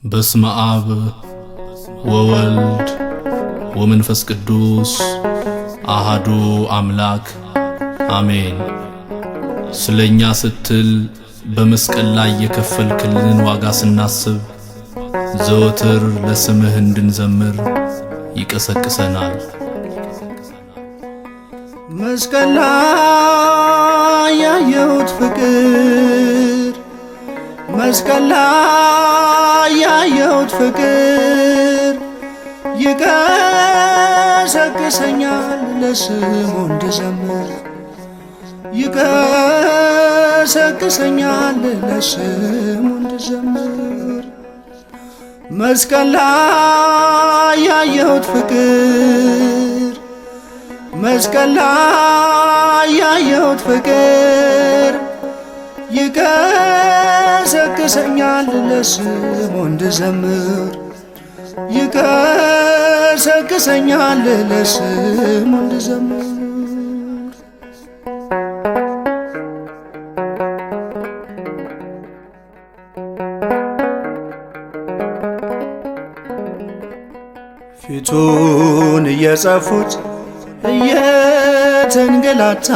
በስመ አብ ወወልድ ወመንፈስ ቅዱስ አሃዱ አምላክ አሜን። ስለኛ ስትል በመስቀል ላይ የከፈልክልን ዋጋ ስናስብ ዘወትር ለስምህ እንድንዘምር ይቀሰቅሰናል። መስቀል ላይ ያየሁት ፍቅር፣ መስቀል ላይ ያየሁት ፍቅር ይቀሰቅሰኛል ለስሙ እንድዘምር፣ ይቀሰቅሰኛል ለስሙ እንድዘምር። መስቀል ላይ ያየሁት ፍቅር፣ መስቀል ላይ ያየሁት ፍቅር ይቀሰቅሰኛል ለስሙ እንድዘምር፣ ይቀሰቅሰኛል ለስሙ እንድዘምር። ፊቱን እየጸፉት እየተንገላታ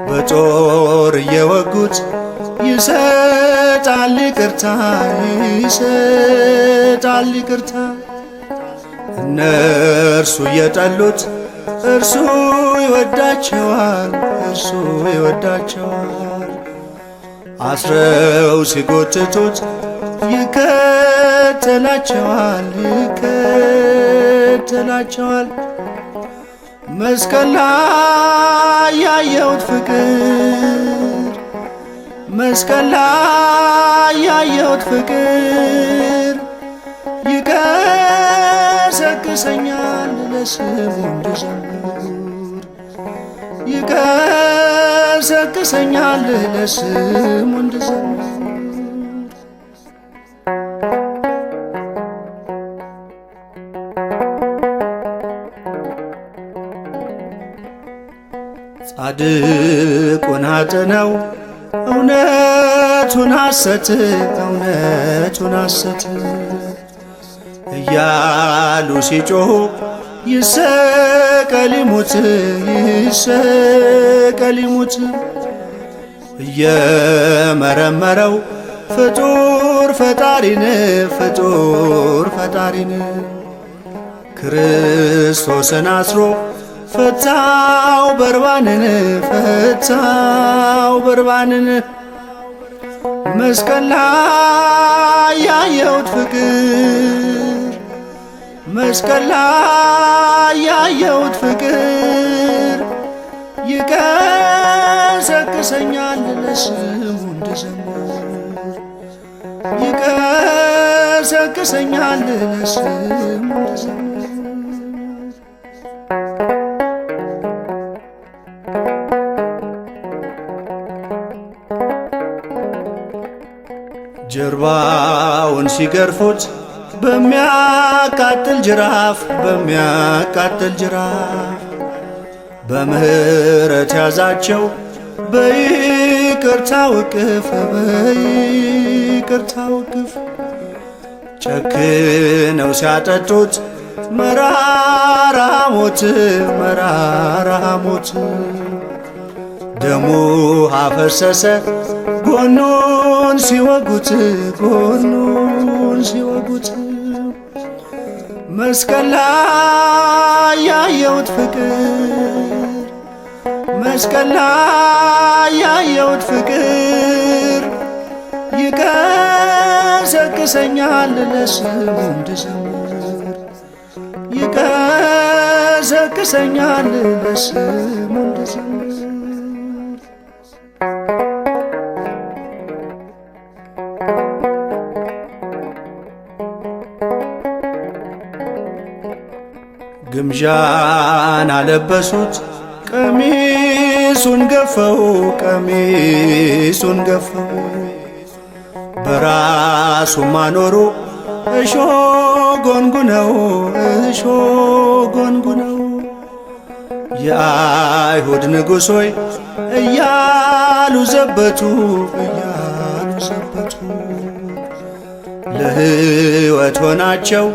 በጦር እየወጉት ይሰጣል ይቅርታ፣ ይሰጣል ይቅርታ። እነርሱ እየጠሉት እርሱ ይወዳቸዋል፣ እርሱ ይወዳቸዋል። አስረው ሲጎትቱት ይከተላቸዋል፣ ይከተላቸዋል። መስቀል ላይ ያየሁት ፍቅር፣ መስቀል ላይ ያየሁት ፍቅር ይቀሰቅሰኛል ለስሙ እንድዘምር፣ ይቀሰቅሰኛል ለስሙ እንድዘምር። ጻድቁን አጥነው እውነቱን ሐሰት፣ እውነቱን ሐሰት እያሉ ሲጮኹ ይሰቀል ይሙት፣ ይሰቀል ይሙት። እየመረመረው ፍጡር ፈጣሪን፣ ፍጡር ፈጣሪን ክርስቶስን አስሮ ፈታው በርባንን፣ ፈታው በርባንን። መስቀል ላይ ያየሁት ፍቅር፣ መስቀል ላይ ያየሁት ፍቅር ይቀሰቅሰኛል ለስሙ እንድዘምር፣ ይቀሰቅሰኛል ለስሙ እንድዘምር። ጀርባውን ሲገርፉት በሚያቃጥል ጅራፍ፣ በሚያቃጥል ጅራፍ በምህረት ያዛቸው በይቅርታው እቅፍ፣ በይቅርታው እቅፍ። ጨክነው ሲያጠጡት መራራ ሞት፣ መራራ ሞት ደሙ አፈሰሰ ጎኑን ሲወጉት፣ ጎኑን ሲወጉት። መስቀል ላይ ያየሁት ፍቅር፣ መስቀል ላይ ያየሁት ፍቅር ይቀሰቅሰኛል ለስሙ እንድዘምር፣ ይቀሰቅሰኛል ለስሙ እንድዘምር። ግምዣን አለበሱት ቀሚሱን ገፈው፣ ቀሚሱን ገፈው በራሱም አኖሩ እሾ ጎንጉነው፣ እሾ ጎንጉነው። የአይሁድ ንጉሥ ሆይ እያሉ ዘበቱ፣ እያሉ ለሕይወት ሆናቸው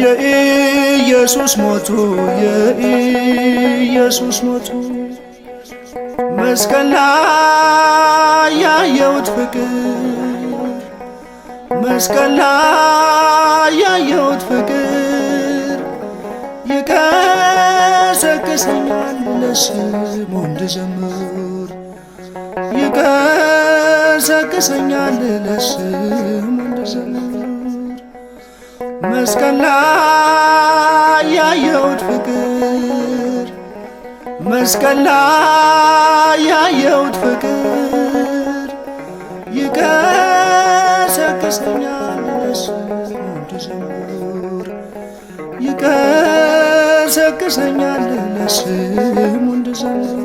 የኢየሱስ ሞቱ የኢየሱስ ሞቱ። መስቀል ላይ ያየሁት ፍቅር መስቀል ላይ ያየሁት ፍቅር ይቀሰቅሰኛል ለስሙ እንድዘምር ይቀሰቅሰኛል ለስሙ እንድዘምር። መስቀል ላይ ያየሁት ፍቅር መስቀል ላይ ያየሁት ፍቅር ይቀሰቅሰኛል ለስሙ እንድዘምር ይቀሰቅሰኛል ለስሙ እንድዘምር።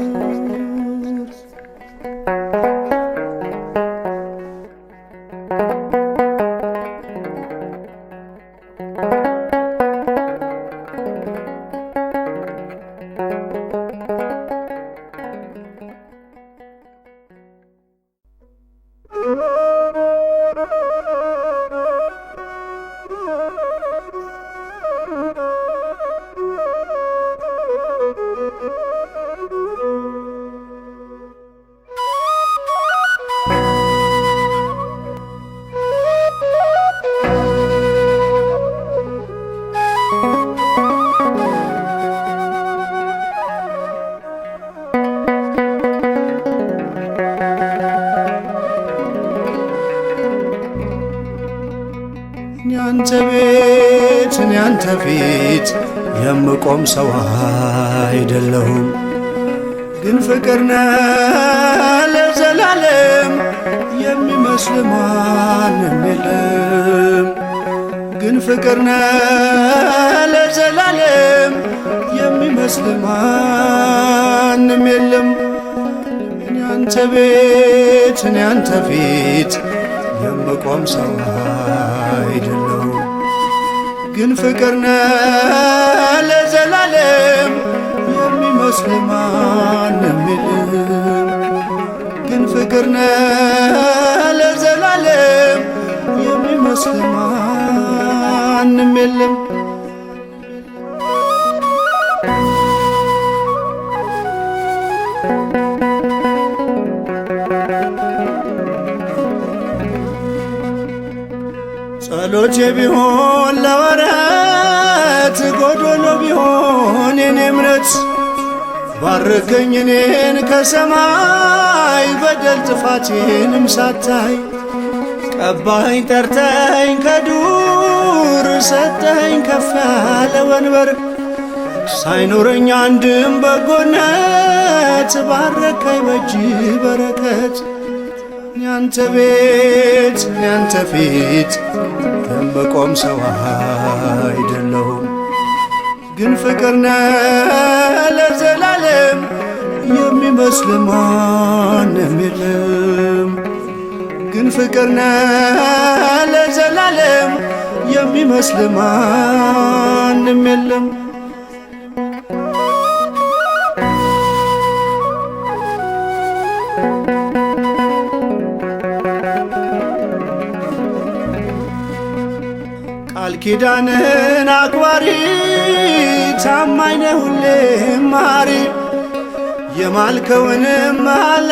ያንተ ቤት እኔ ያንተ ፊት የምቆም ሰው አይደለሁም፣ ግን ፍቅር ነህ ለዘላለም የሚመስል ማንም የለም። ግን ፍቅር ነህ ለዘላለም የሚመስል ማንም የለም። እኔ ያንተ ቤት እኔ ያንተ ፊት የምቆም ሰው አይደለሁም፣ ግን ፍቅር ነህ ለዘላለም የሚመስል ማንም የለም። ግን ፍቅር ነህ ለዘላለም የሚመስል ማንም የለም። ጸሎቴ ቢሆን ለወረት ጎዶሎ ቢሆን የኔ እምነት ባርከኝ እኔን ከሰማይ በደል ጥፋቴንም ሳታይ ቀባኸኝ ጠርተኸኝ ከዱር ሰጠኸኝ ከፍ ያለ ወንበር ሳይኖረኝ አንድም በጎነት ባረከኝ በእጅ በረከት። ያንተ ቤት ያንተ ፊት የምቆም ሰው አይደለሁም፣ ግን ፍቅር ነህ ለዘላለም የሚመስል ማንም የለም። ግን ፍቅር ነህ ለዘላለም የሚመስል ማንም የለም። ቃል ኪዳንህን አክባሪ ታማኝ ነህ ሁሌም መሐሪ የማልከውንም መሐላ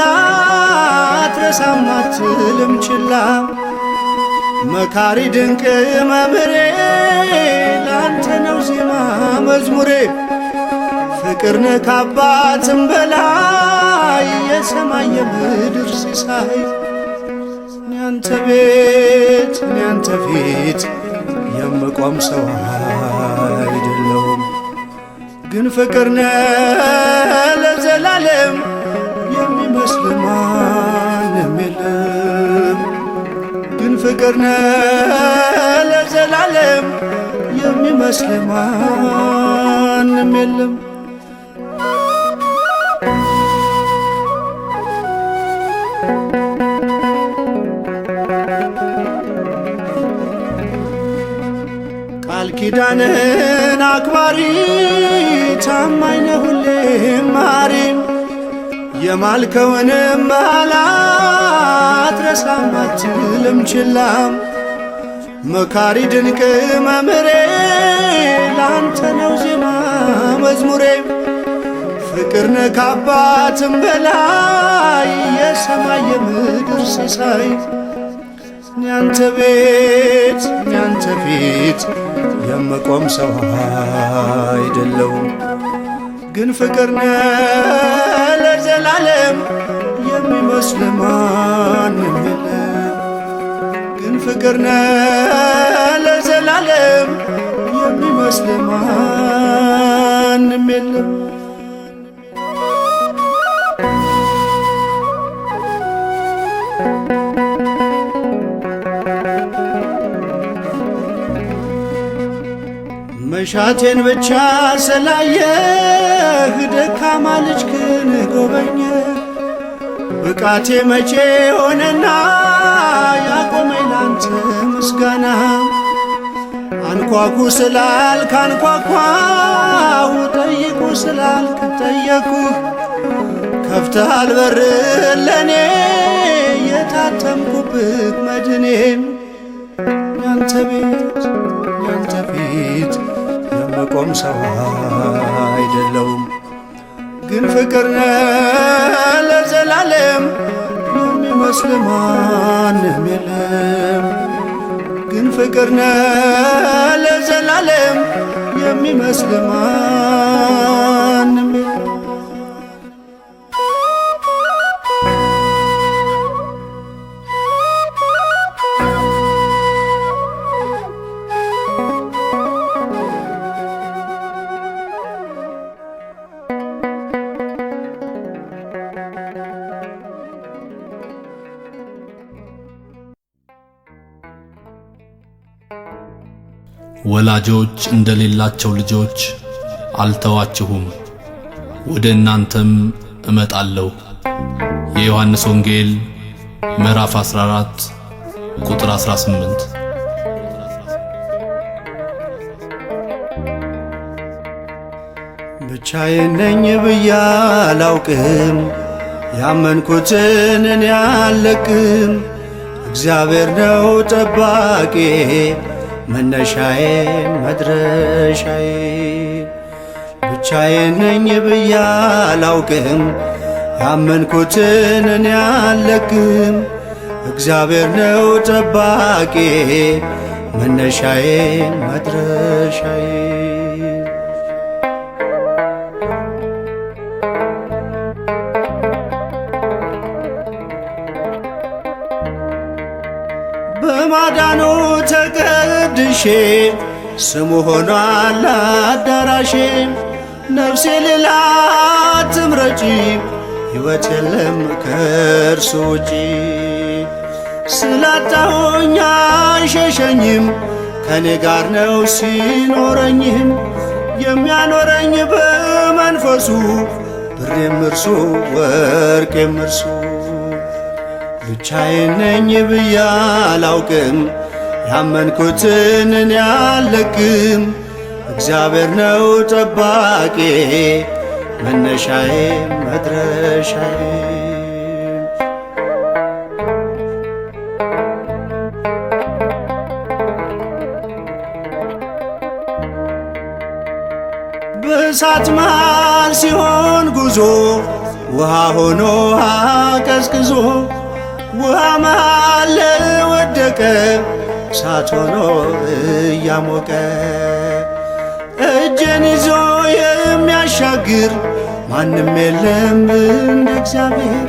አትረሳም አትልም ችላ። መካሪ ድንቅ መምህሬ ላንተ ነው ዜማ መዝሙሬ ፍቅር ነህ ከአባትም በላይ የሰማይ የምድር ሲሳይ። ያንተ ቤት ያንተ ፊት የምቆም ሰው አይደለሁም፣ ግን ፍቅር ነህ ለዘላለም የሚመስል ማንም የለም። ግን ፍቅር ነህ ለዘላለም የሚመስል ማንም የለም። ቃል ኪዳንህን አክባሪ ታማኝ ነህ ሁሌም መሐሪ የማልከውንም መሐላ አትረሳም አትልም ችላ። መካሪ ድንቅ መምህሬ ላንተ ነው ዜማ መዝሙሬ። ፍቅር ነህ ከአባትም በላይ የሰማይ የምድር ሲሳይ። ያንተ ቤት ያንተ ፊት የምቆም ሰው አይደለሁም፣ ግን ፍቅር ነህ ለዘላለም የሚመስል ማንም የለም። ግን ፍቅር ነህ ለዘላለም የሚመስል ማንም የለም። መሻቴን ብቻ ስላየህ ደካማ ልጅክን ጎበኘ። ብቃቴ መቼ ሆነና ያቆመኝ ላንተ ምስጋና። አንኳኩ ስላልክ አንኳኳሁ፣ ጠይቁ ስላልክ ጠየቅኩህ። ከፍተሃል በር ለኔ የታተምኩብህ መድኔም። ያንተ ቤት ያንተ ፊት የምቆም ሰው አይደለሁም፣ ግን ፍቅር ነህ ለዘላለም የሚመስል ማንም የለም። ግን ፍቅር ነህ ለዘላለም የሚመስል ማንም የለም። ወላጆች እንደሌላቸው ልጆች አልተዋችሁም፣ ወደ እናንተም እመጣለሁ። የዮሐንስ ወንጌል ምዕራፍ 14 ቁጥር 18። ብቻዬን ነኝ ብዬ አላውቅም፣ ያመንኩትን እኔ አልለቅም። እግዚአብሔር ነው ጠባቂ መነሻዬ መድረሻዬ። ብቻዬን ነኝ ብዬ አላውቅም፣ ያመንኩትን እኔ አልለቅም። እግዚአብሔር ነው ጠባቂ መነሻዬ መድረሻዬ። በማዳኑ ተቀድሼ ስሙ ሆኗል አዳራሼ። ነፍሴ ሌላ ትምረጪ፣ ሕይወት የለም ከእርሱ ውጪ። ስላጣሁኝ አይሸሸኝም፣ ከኔ ጋር ነው ሲኖረኝም። የሚያኖረኝ በመንፈሱ ብሬም እርሱ ወርቄም እርሱ። ብቻዬን ነኝ ብዬ አላውቅም፣ ያመንኩትን እኔ አልለቅም። እግዚአብሔር ነው ጠባቂ መነሻዬ መድረሻዬ። በእሳት መሃል ሲሆን ጉዞ ውሃ ሆኖ አቀዝቅዞ። ውሃ መሃል ለወደቀ እሳት ሆኖ እያሞቀ። እጄን ይዞ የሚያሻግር ማንም የለም እንደ እግዚአብሔር።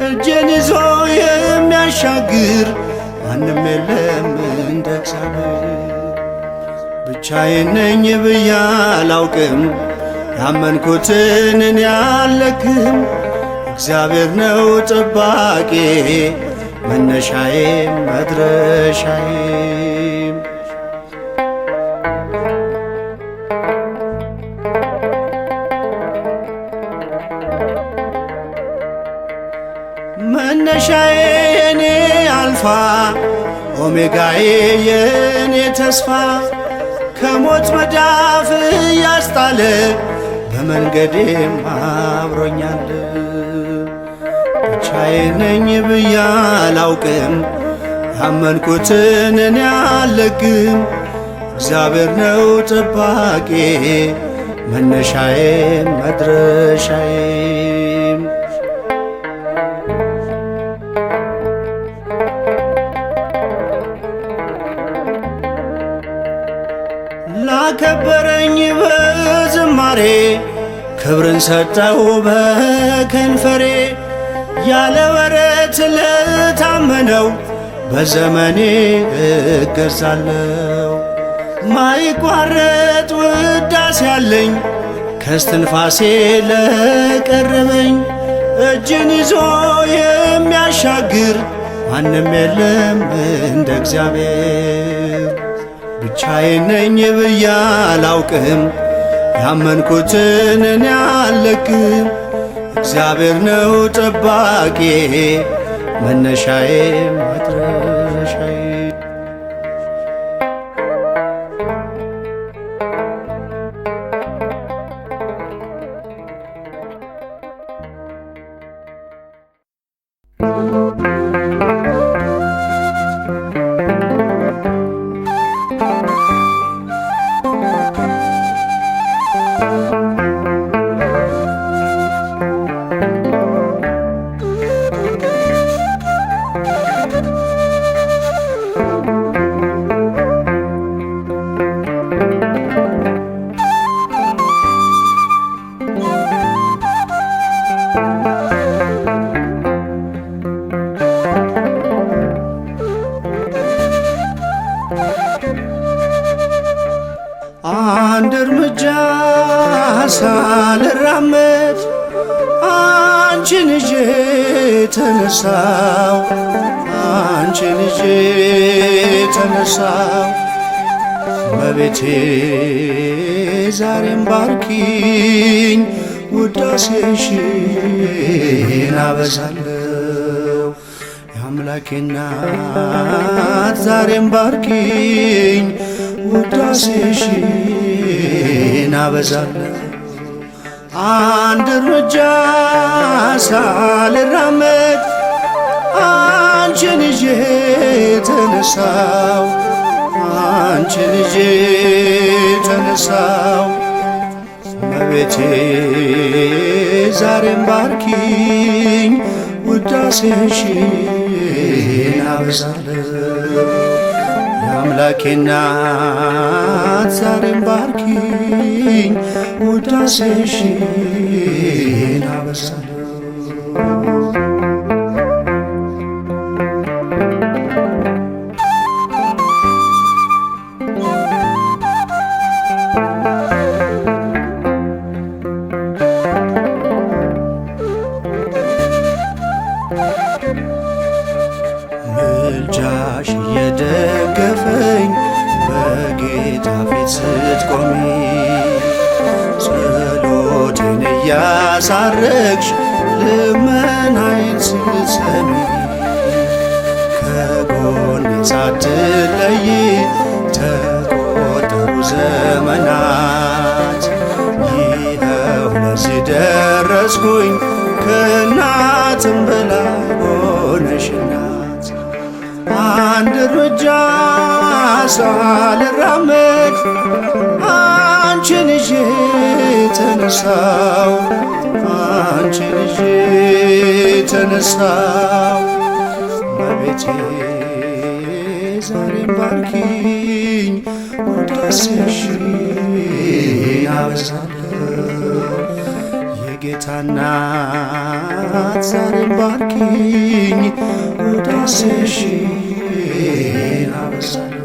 እጄን ይዞ የሚያሻግር ማንም የለም እንደ እግዚአብሔር። ብቻዬን ነኝ ብዬ አላውቅም፣ ያመንኩትን እኔ አልለቅም። እግዚአብሔር ነው ጠባቂ መነሻዬ መድረሻዬ። መነሻዬ የኔ አልፋ ኦሜጋዬ የኔ ተስፋ። ከሞት መዳፍ ያስጣለ በመንገዴም አብሮኛል። ብቻዬን ነኝ ብዬ አላውቅም፣ ያመንኩትን እኔ አልለቅም። እግዚአብሔር ነው ጠባቂ መነሻዬም መድረሻዬም። ላከበረኝ በዝማሬ ክብርን ሰጠው በከንፈሬ። ያለ ወረት ለታመነው በዘመኔ እገዛለሁ። ማይቋረጥ ውዳሴ ያለኝ ከስትንፋሴ ለቀረበኝ። እጅን ይዞ የሚያሻግር ማንም የለም እንደ እግዚአብሔር። ብቻዬን ነኝ ብዬ አላውቅም፣ ያመንኩትን እኔ አልለቅም። እግዚአብሔር ነው ጠባቂ መነሻዬ መድረሻዬ። አንድ እርምጃ ሳልራመድ አንቺን ይዤ ተነሳው፣ አንቺን ይዤ ተነሳው። እመቤቴ ዛሬም ባርኪኝ፣ ውዳሴሽን አበዛለሁ። የአምላኬ እናት ዛሬም ባርኪኝ፣ ውዳሴሽን አበዛለሁ። አንድ እርምጃ ሳልራመድ አንቺን ይዤ ተነሳው፣ አንቺን ይዤ ተነሳው። እመቤቴ ዛሬም ባርኪኝ፣ ውዳሴሽን አበዛለሁ። የአምላኬ እናት ዛሬም ባርኪኝ፣ ውዳሴሽን አበዛለሁ። ምልጃሽ እየደገፈኝ በጌታ ፊት ስትቆሚ፣ ጸሎቴን እያሳረግሽ ልመናዬን ስትሰሚ፣ ከጎኔ ሳትለይ ተቆጠሩ ዘመናት። ይኸው ለዚህ ደረስኩኝ፣ ከእናትም በላይ ሆነሽ እናት። አንድ እርምጃ ሳልራመድ አንቺን ይዤ ተነሳው፣ አንቺን ይዤ ተነሳው። እመቤቴ ዛሬም ባርኪኝ፣ ውዳሴሽን አበዛለሁ። የጌታ እናት ዛሬም ባርኪኝ፣ ውዳሴሽን አበዛለሁ።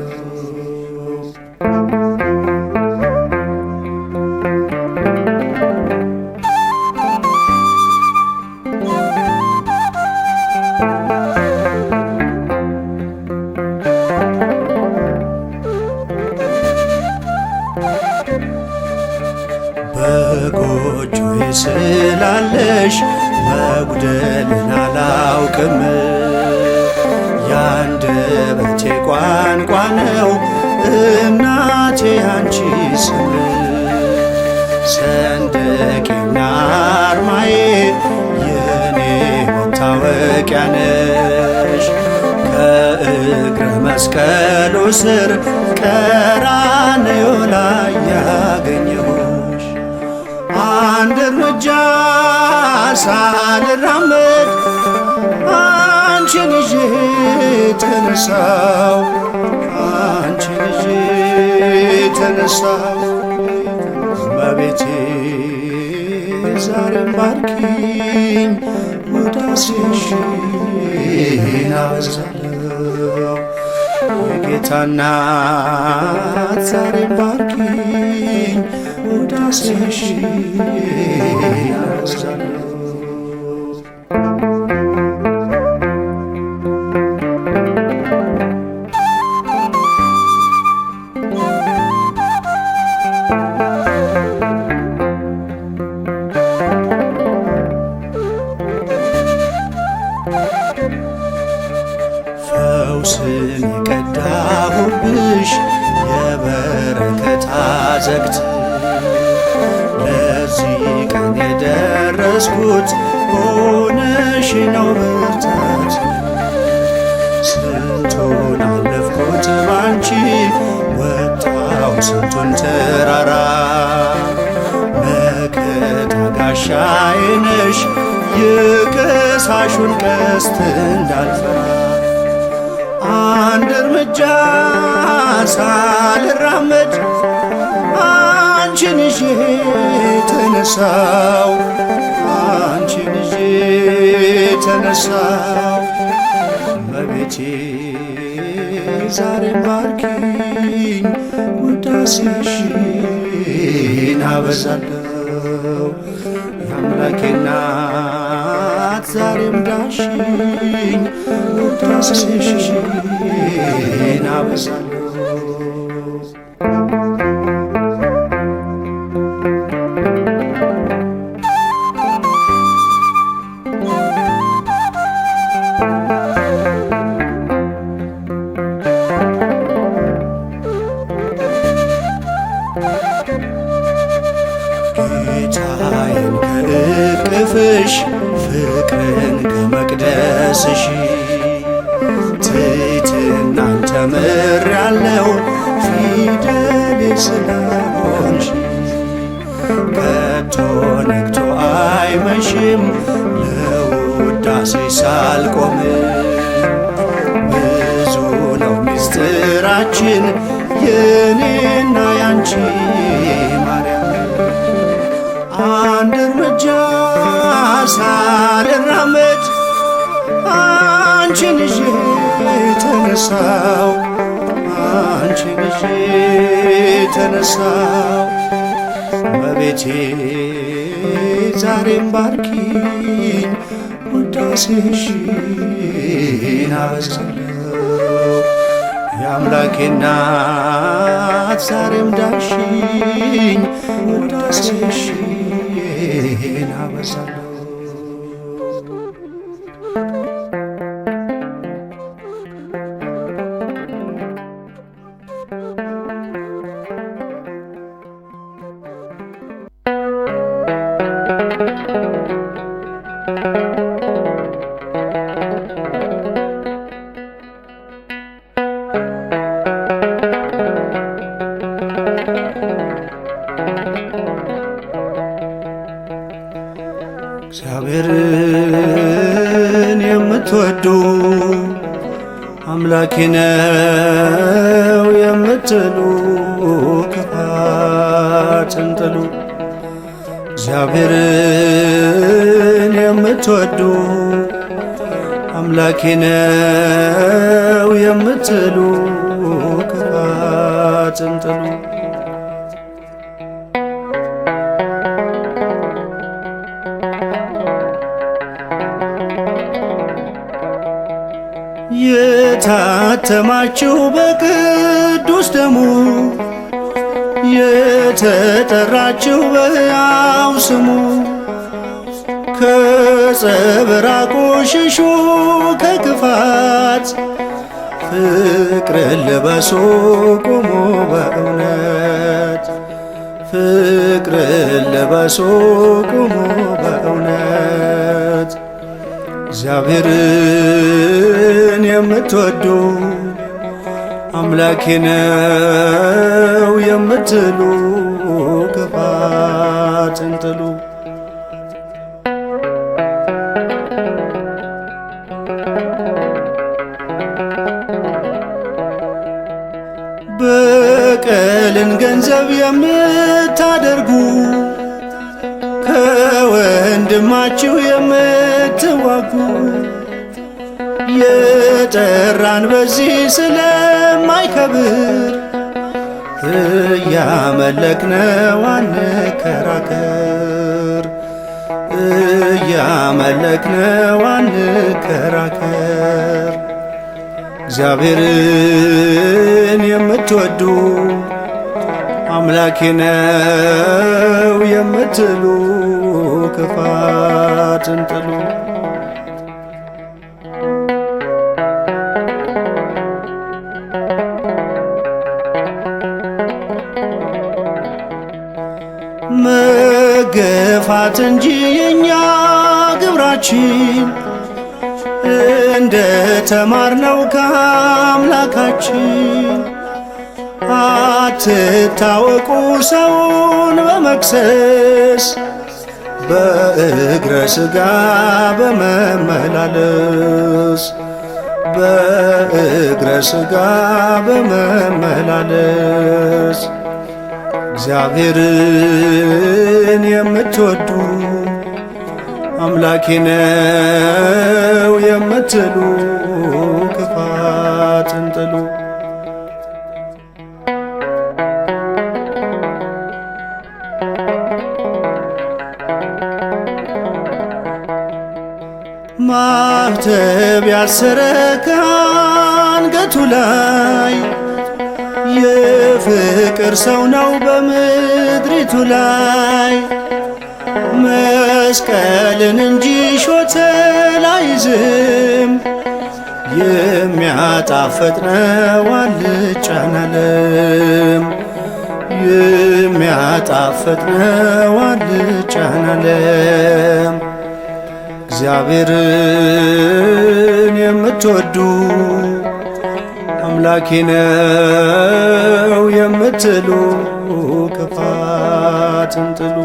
በጎጆዬ ስላለሽ መጉደልን አላውቅም። የአንደበቴ ቋንቋ ነው እናቴ አንቺ ስም። ሰንደቄና አርማዬ የኔ መታወቂያ ነሽ። ከእግረ መስቀሉ ስር ቀራንዮ ላይ ያገኘሁሽ አንድ እርምጃ ሳልራመድ አንቺን ይዤ ተነሳው አንቺን ይዤ ተነሳው እመቤቴ ዛሬም ባርኪኝ ውዳሴሽን አበዛለሁ የጌታ እናት ዛሬም ባርኪኝ ውዳሴሽን አበዛለሁ ፈውስን የቀዳሁብሽ የበረከት አዘግት ለዚህ ቀን የደረስኩት ሆነሽ ነው ብርታት ስንቱን አለፍኩት ባንቺ ወጣው ስንቱን ተራራ መከታ ጋሻዬ ነሽ የከሳሹን ቀስት እንዳልፈራ አንድ እርምጃ ሳልራመድ አንቺን ይዤ ተነሳው አንቺን ይዤ ተነሳው እመቤቴ ዛሬም ባርኪኝ ውዳሴሽን አበዛለሁ የአምላኬ እናት ዛሬም ዳሽኝ ውዳሴሽን አበዛለሁ ጌታዬን ከእቅፍሽ ፍቅርን ከመቅደስሽ ትሕትናን ተምሬአለሁ ፊደሌ ስለሆንሽ ከቶ ነግቶ አይመሽም ለውዳሴ ሳልቆም ብዙ ነው ምስጢራችን የኔና ያንቺ ማርያም አንድ እርምጃ ሳልራመድ አንቺን ይዤ ተነሳው አንቺን ይዤ ተነሳው እመቤቴ ዛሬም ባርኪኝ ውዳሴሽን አበዛለሁ የአምላኬ እናት ዛሬም ዳሽኝ ውዳሴሽን አበዛለሁ እግዚአብሔርን የምትወዱ አምላኬ ነው የምትሉ ክፋትን ጥሉ እግዚአብሔርን የምትወዱ አምላኬ ነው የምትሉ ክፋትን ጥሉ የታተማችሁ በቅዱስ ደሙ የተጠራችሁ በሕያው ስሙ ከጸብራቁ ሽሹ ከክፋት ፍቅርን ልበሱ ቁሙ በእውነት ፍቅርን ልበሱ ቁሙ በእውነት እግዚአብሔርን የምትወዱ አምላኬ ነው የምትሉ ክፋትን ጥሉ። በቀልን ገንዘብ የምታደርጉ ከወንድማችሁ የምትዋጉ የጠራን በዚህ ስለማይከብር እያመለክነው አንከራከር፣ እያመለክነው አንከራከር። እግዚአብሔርን የምትወዱ አምላኬ ነው የምትሉ ክፋትን ጥሉ። መገፋት እንጂ የኛ ግብራችን እንደ ተማርነው ከአምላካችን። አትታወቁ ሰውን በመክሰስ በእግረ ሥጋ በመመላለስ፣ በእግረ ሥጋ በመመላለስ። እግዚአብሔርን የምትወዱ አምላኬ ነው የምትሉ ክፋትን ጥሉ። ማኅተብ ያሰረ ከአንገቱ ላይ የፍቅር ሰው ነው በምድሪቱ ላይ። መስቀልን እንጂ ሾተል አይዝም፣ የሚያጣፍጥ ነው አልጫን ዓለም፣ የሚያጣፍጥ ነው አልጫን ዓለም። እግዚአብሔርን የምትወዱ አምላኬ ነው የምትሉ ክፋትን ጥሉ።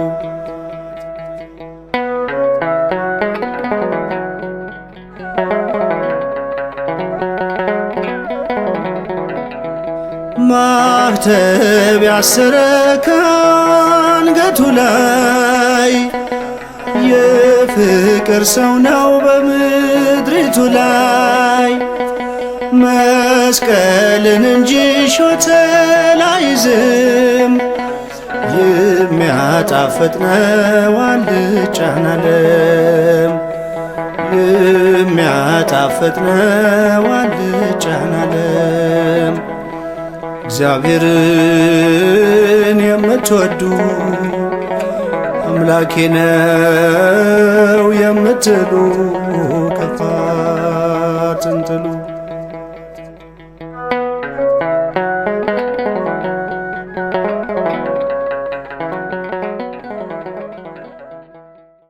ማኅተብ ያሰረ ከአንገቱ ላይ የፍቅር ሰው ነው በምድሪቱ ላይ። መስቀልን እንጂ ሾተል አይዝም፣ የሚያጣፍጥ ነው አልጫን ዓለም፣ የሚያጣፍጥ ነው አልጫን ዓለም። እግዚአብሔርን የምትወዱ አምላኬ ነው የምትሉ